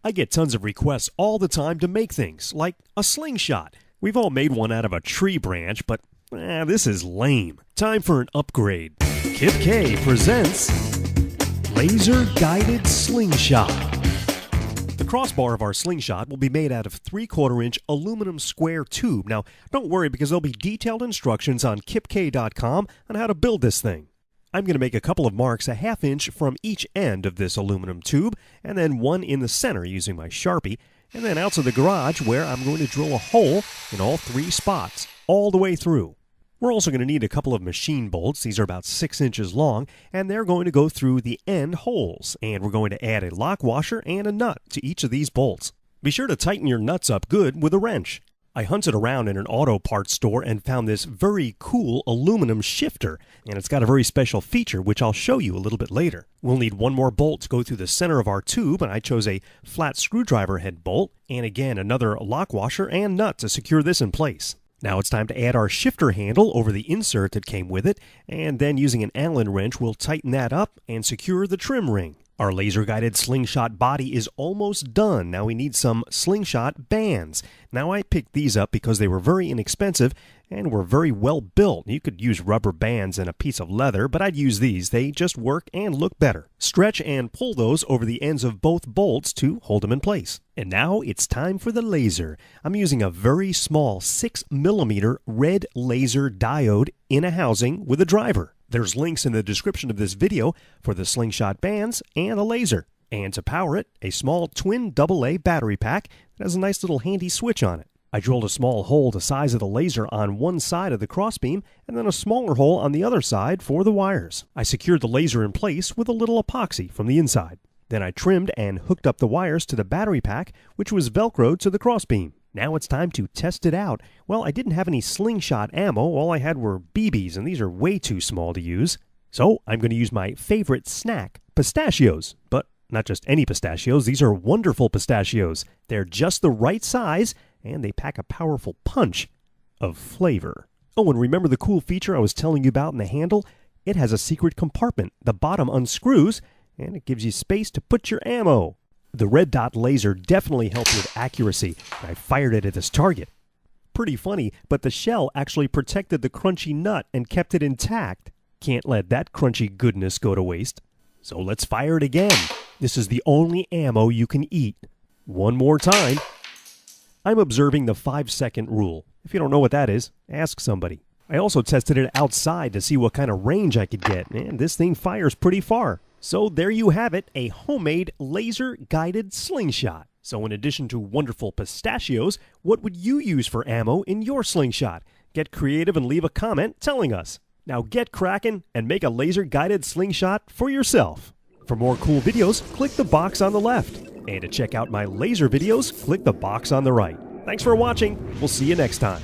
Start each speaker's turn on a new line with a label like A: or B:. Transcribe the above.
A: I get tons of requests all the time to make things, like a slingshot. We've all made one out of a tree branch, but this is lame. Time for an upgrade. Kip K presents Laser-Guided Slingshot. The crossbar of our slingshot will be made out of 3/4-inch aluminum square tube. Now, don't worry because there'll be detailed instructions on kipk.com on how to build this thing. I'm going to make a couple of marks a 1/2 inch from each end of this aluminum tube, and then one in the center using my Sharpie, and then out to the garage where I'm going to drill a hole in all 3 spots, all the way through. We're also going to need a couple of machine bolts. These are about 6 inches long, and they're going to go through the end holes, and we're going to add a lock washer and a nut to each of these bolts. Be sure to tighten your nuts up good with a wrench. I hunted around in an auto parts store and found this very cool aluminum shifter, and it's got a very special feature which I'll show you a little bit later. We'll need one more bolt to go through the center of our tube, and I chose a flat screwdriver head bolt, and again another lock washer and nut to secure this in place. Now it's time to add our shifter handle over the insert that came with it, and then using an Allen wrench we'll tighten that up and secure the trim ring. Our laser-guided slingshot body is almost done. Now we need some slingshot bands. Now I picked these up because they were very inexpensive and were very well built. You could use rubber bands and a piece of leather, but I'd use these. They just work and look better. Stretch and pull those over the ends of both bolts to hold them in place. And now it's time for the laser. I'm using a very small 6mm red laser diode in a housing with a driver. There's links in the description of this video for the slingshot bands and a laser. And to power it, a small twin AA battery pack that has a nice little handy switch on it. I drilled a small hole the size of the laser on one side of the crossbeam and then a smaller hole on the other side for the wires. I secured the laser in place with a little epoxy from the inside. Then I trimmed and hooked up the wires to the battery pack, which was velcroed to the crossbeam. Now it's time to test it out. Well, I didn't have any slingshot ammo. All I had were BBs, and these are way too small to use. So I'm going to use my favorite snack, pistachios. But not just any pistachios. These are wonderful pistachios. They're just the right size, and they pack a powerful punch of flavor. Oh, and remember the cool feature I was telling you about in the handle? It has a secret compartment. The bottom unscrews, and it gives you space to put your ammo. The red dot laser definitely helped with accuracy. I fired it at this target. Pretty funny, but the shell actually protected the crunchy nut and kept it intact. Can't let that crunchy goodness go to waste. So let's fire it again. This is the only ammo you can eat. One more time. I'm observing the 5-second rule. If you don't know what that is, ask somebody. I also tested it outside to see what kind of range I could get, and this thing fires pretty far. So there you have it, a homemade laser-guided slingshot. So in addition to wonderful pistachios, what would you use for ammo in your slingshot? Get creative and leave a comment telling us. Now get cracking and make a laser-guided slingshot for yourself. For more cool videos, click the box on the left. And to check out my laser videos, click the box on the right. Thanks for watching. We'll see you next time.